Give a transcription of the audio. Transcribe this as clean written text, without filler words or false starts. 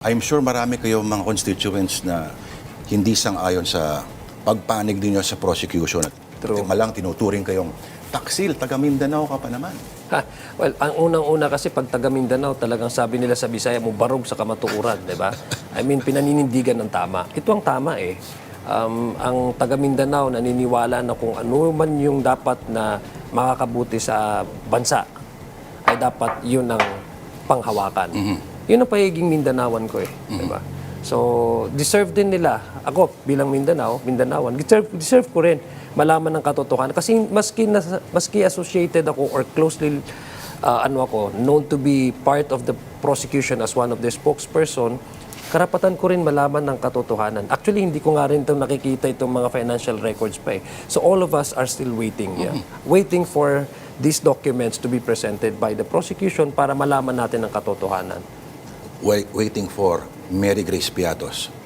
I'm sure marami kayong mga constituents na hindi sang-ayon sa pagpanig ninyo sa prosecution. At True. malang tinuturing kayong taksil, taga Mindanao ka pa naman. Well, ang unang-una kasi pag taga Mindanao, talagang sabi nila sa Bisaya mo, barog sa kamatuuran, di ba? I mean, pinaninindigan ng tama. Ito ang tama eh. Ang taga Mindanao naniniwala na kung ano man yung dapat na makakabuti sa bansa, ay dapat yun ang panghawakan. Yun ang pagiging Mindanawan ko eh. Diba? So, deserve din nila. Ako, bilang Mindanawan, deserve ko rin malaman ng katotohanan. Kasi maski associated ako or closely known to be part of the prosecution as one of the spokesperson, karapatan ko rin malaman ng katotohanan. Actually, hindi ko nga rin nakikita itong mga financial records pa eh. So all of us are still waiting. Yeah? Waiting for these documents to be presented by the prosecution para malaman natin ang katotohanan. Waiting for Mary Grace Piatos.